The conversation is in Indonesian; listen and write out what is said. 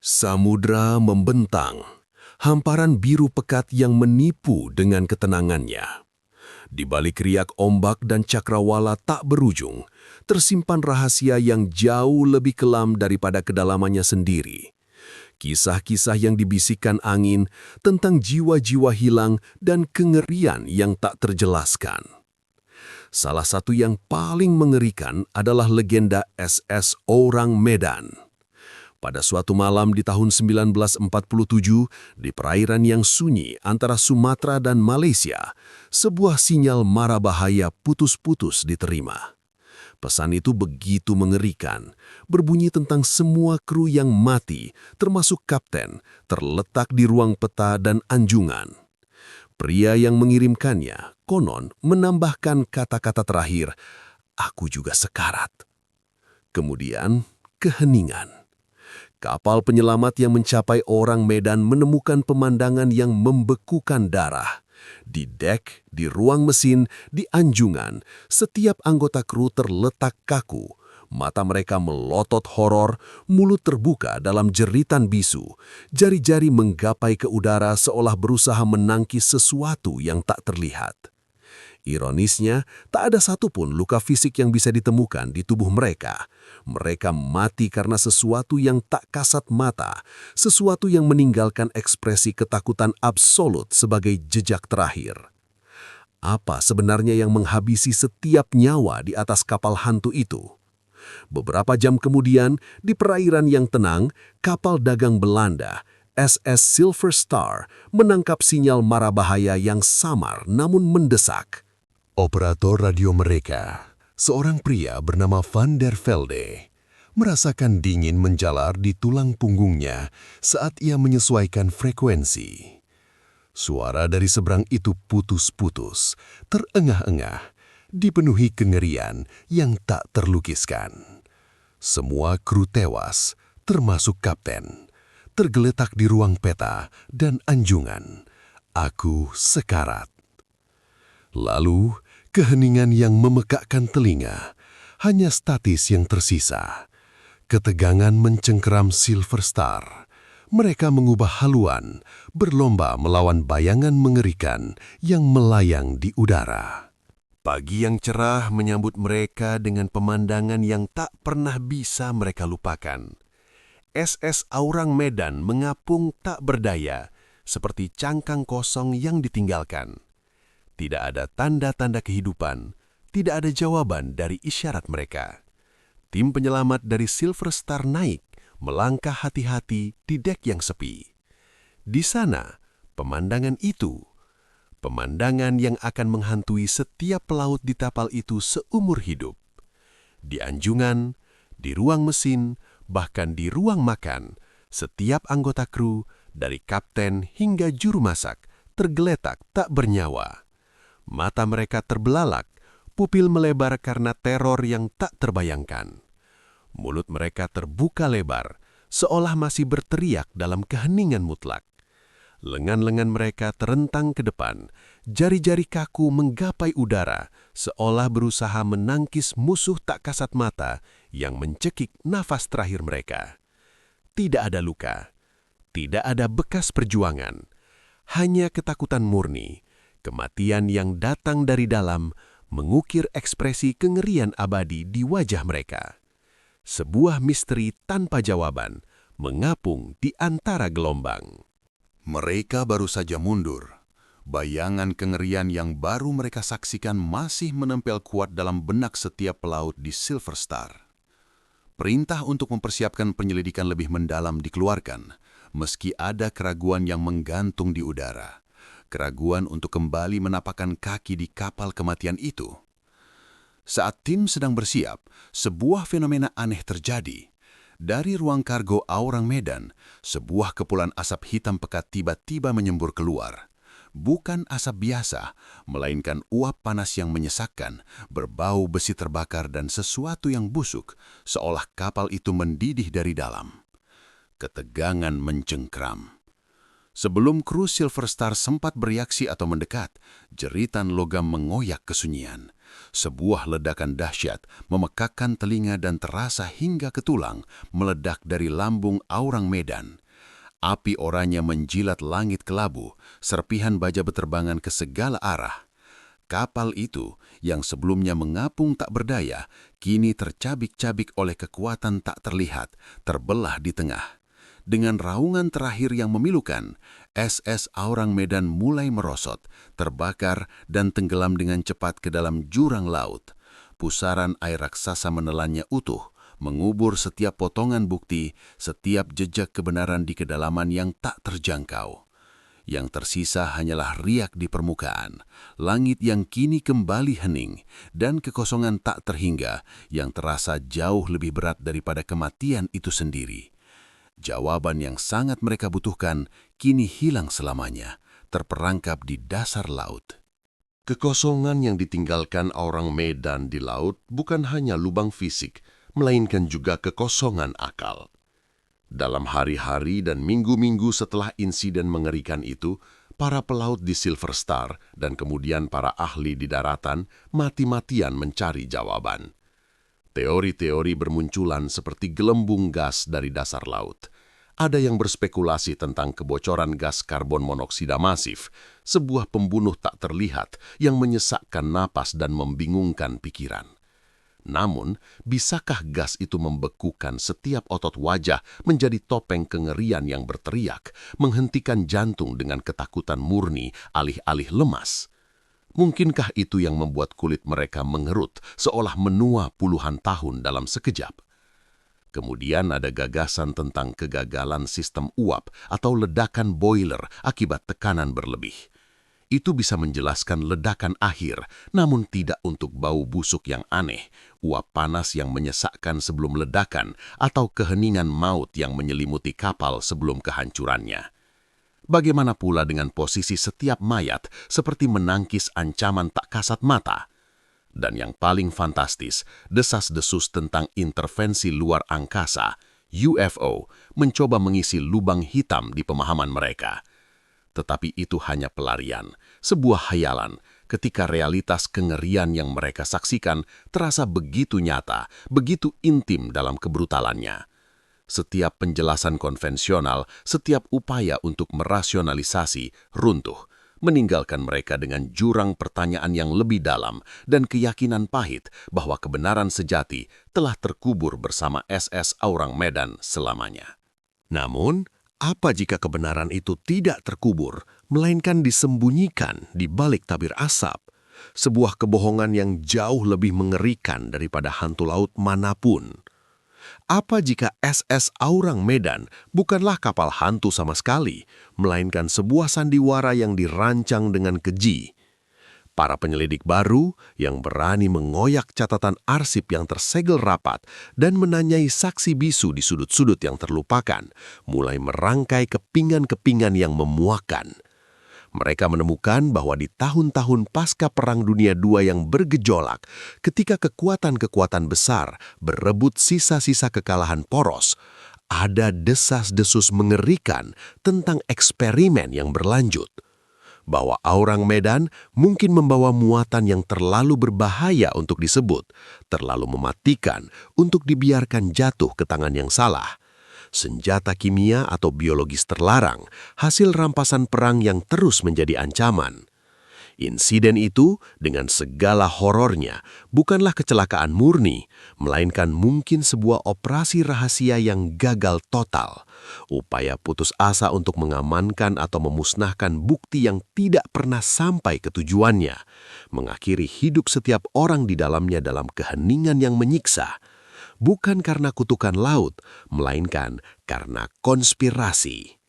Samudra membentang, hamparan biru pekat yang menipu dengan ketenangannya. Di balik riak ombak dan cakrawala tak berujung, tersimpan rahasia yang jauh lebih kelam daripada kedalamannya sendiri. Kisah-kisah yang dibisikkan angin tentang jiwa-jiwa hilang dan kengerian yang tak terjelaskan. Salah satu yang paling mengerikan adalah legenda SS Orang Medan. Pada suatu malam di tahun 1947, di perairan yang sunyi antara Sumatera dan Malaysia, sebuah sinyal mara bahaya putus-putus diterima. Pesan itu begitu mengerikan, berbunyi tentang semua kru yang mati, termasuk kapten, terletak di ruang peta dan anjungan. Pria yang mengirimkannya, konon, menambahkan kata-kata terakhir, "Aku juga sekarat." Kemudian, keheningan. Kapal penyelamat yang mencapai Orang Medan menemukan pemandangan yang membekukan darah. Di dek, di ruang mesin, di anjungan, setiap anggota kru terletak kaku. Mata mereka melotot horor, mulut terbuka dalam jeritan bisu. Jari-jari menggapai ke udara seolah berusaha menangkis sesuatu yang tak terlihat. Ironisnya, tak ada satupun luka fisik yang bisa ditemukan di tubuh mereka. Mereka mati karena sesuatu yang tak kasat mata, sesuatu yang meninggalkan ekspresi ketakutan absolut sebagai jejak terakhir. Apa sebenarnya yang menghabisi setiap nyawa di atas kapal hantu itu? Beberapa jam kemudian, di perairan yang tenang, kapal dagang Belanda, SS Silver Star, menangkap sinyal mara bahaya yang samar namun mendesak. Operator radio mereka, seorang pria bernama Van der Velde, merasakan dingin menjalar di tulang punggungnya saat ia menyesuaikan frekuensi. Suara dari seberang itu putus-putus, terengah-engah, dipenuhi kengerian yang tak terlukiskan. Semua kru tewas, termasuk kapten, tergeletak di ruang peta dan anjungan. Aku sekarat. Lalu, keheningan yang memekakkan telinga, hanya statis yang tersisa. Ketegangan mencengkeram Silver Star. Mereka mengubah haluan, berlomba melawan bayangan mengerikan yang melayang di udara. Pagi yang cerah menyambut mereka dengan pemandangan yang tak pernah bisa mereka lupakan. SS Orang Medan mengapung tak berdaya, seperti cangkang kosong yang ditinggalkan. Tidak ada tanda-tanda kehidupan, tidak ada jawaban dari isyarat mereka. Tim penyelamat dari Silver Star naik, melangkah hati-hati di dek yang sepi. Di sana, pemandangan itu, pemandangan yang akan menghantui setiap pelaut di kapal itu seumur hidup. Di anjungan, di ruang mesin, bahkan di ruang makan, setiap anggota kru, dari kapten hingga juru masak, tergeletak tak bernyawa. Mata mereka terbelalak, pupil melebar karena teror yang tak terbayangkan. Mulut mereka terbuka lebar, seolah masih berteriak dalam keheningan mutlak. Lengan-lengan mereka terentang ke depan, jari-jari kaku menggapai udara, seolah berusaha menangkis musuh tak kasat mata yang mencekik nafas terakhir mereka. Tidak ada luka, tidak ada bekas perjuangan, hanya ketakutan murni. Kematian yang datang dari dalam mengukir ekspresi kengerian abadi di wajah mereka. Sebuah misteri tanpa jawaban mengapung di antara gelombang. Mereka baru saja mundur. Bayangan kengerian yang baru mereka saksikan masih menempel kuat dalam benak setiap pelaut di Silver Star. Perintah untuk mempersiapkan penyelidikan lebih mendalam dikeluarkan, meski ada keraguan yang menggantung di udara. Keraguan untuk kembali menapakkan kaki di kapal kematian itu. Saat tim sedang bersiap, sebuah fenomena aneh terjadi. Dari ruang kargo Orang Medan, sebuah kepulan asap hitam pekat tiba-tiba menyembur keluar. Bukan asap biasa, melainkan uap panas yang menyesakkan, berbau besi terbakar dan sesuatu yang busuk, seolah kapal itu mendidih dari dalam. Ketegangan mencengkram. Sebelum kru Silver Star sempat bereaksi atau mendekat, jeritan logam mengoyak kesunyian. Sebuah ledakan dahsyat memekakkan telinga dan terasa hingga ke tulang, meledak dari lambung Aurang Medan. Api oranye menjilat langit kelabu, serpihan baja berterbangan ke segala arah. Kapal itu, yang sebelumnya mengapung tak berdaya, kini tercabik-cabik oleh kekuatan tak terlihat, terbelah di tengah. Dengan raungan terakhir yang memilukan, SS Aurang Medan mulai merosot, terbakar dan tenggelam dengan cepat ke dalam jurang laut. Pusaran air raksasa menelannya utuh, mengubur setiap potongan bukti, setiap jejak kebenaran di kedalaman yang tak terjangkau. Yang tersisa hanyalah riak di permukaan, langit yang kini kembali hening, dan kekosongan tak terhingga yang terasa jauh lebih berat daripada kematian itu sendiri. Jawaban yang sangat mereka butuhkan kini hilang selamanya, terperangkap di dasar laut. Kekosongan yang ditinggalkan Aurang Medan di laut bukan hanya lubang fisik, melainkan juga kekosongan akal. Dalam hari-hari dan minggu-minggu setelah insiden mengerikan itu, para pelaut di Silver Star dan kemudian para ahli di daratan mati-matian mencari jawaban. Teori-teori bermunculan seperti gelembung gas dari dasar laut. Ada yang berspekulasi tentang kebocoran gas karbon monoksida masif, sebuah pembunuh tak terlihat yang menyesakkan napas dan membingungkan pikiran. Namun, bisakah gas itu membekukan setiap otot wajah menjadi topeng kengerian yang berteriak, menghentikan jantung dengan ketakutan murni alih-alih lemas? Mungkinkah itu yang membuat kulit mereka mengerut seolah menua puluhan tahun dalam sekejap? Kemudian ada gagasan tentang kegagalan sistem uap atau ledakan boiler akibat tekanan berlebih. Itu bisa menjelaskan ledakan akhir, namun tidak untuk bau busuk yang aneh, uap panas yang menyesakkan sebelum ledakan, atau keheningan maut yang menyelimuti kapal sebelum kehancurannya. Bagaimana pula dengan posisi setiap mayat seperti menangkis ancaman tak kasat mata? Dan yang paling fantastis, desas-desus tentang intervensi luar angkasa, UFO, mencoba mengisi lubang hitam di pemahaman mereka. Tetapi itu hanya pelarian, sebuah hayalan, ketika realitas kengerian yang mereka saksikan terasa begitu nyata, begitu intim dalam kebrutalannya. Setiap penjelasan konvensional, setiap upaya untuk merasionalisasi runtuh, meninggalkan mereka dengan jurang pertanyaan yang lebih dalam dan keyakinan pahit bahwa kebenaran sejati telah terkubur bersama SS Aurang Medan selamanya. Namun, apa jika kebenaran itu tidak terkubur, melainkan disembunyikan di balik tabir asap? Sebuah kebohongan yang jauh lebih mengerikan daripada hantu laut manapun. Apa jika SS Aurang Medan bukanlah kapal hantu sama sekali, melainkan sebuah sandiwara yang dirancang dengan keji? Para penyelidik baru yang berani mengoyak catatan arsip yang tersegel rapat dan menanyai saksi bisu di sudut-sudut yang terlupakan, mulai merangkai kepingan-kepingan yang memuakkan. Mereka menemukan bahwa di tahun-tahun pasca Perang Dunia II yang bergejolak, ketika kekuatan-kekuatan besar berebut sisa-sisa kekalahan poros, ada desas-desus mengerikan tentang eksperimen yang berlanjut. Bahwa Aurang Medan mungkin membawa muatan yang terlalu berbahaya untuk disebut, terlalu mematikan untuk dibiarkan jatuh ke tangan yang salah. Senjata kimia atau biologis terlarang, hasil rampasan perang yang terus menjadi ancaman. Insiden itu, dengan segala horornya, bukanlah kecelakaan murni, melainkan mungkin sebuah operasi rahasia yang gagal total. Upaya putus asa untuk mengamankan atau memusnahkan bukti yang tidak pernah sampai ke tujuannya, mengakhiri hidup setiap orang di dalamnya dalam keheningan yang menyiksa. Bukan karena kutukan laut, melainkan karena konspirasi.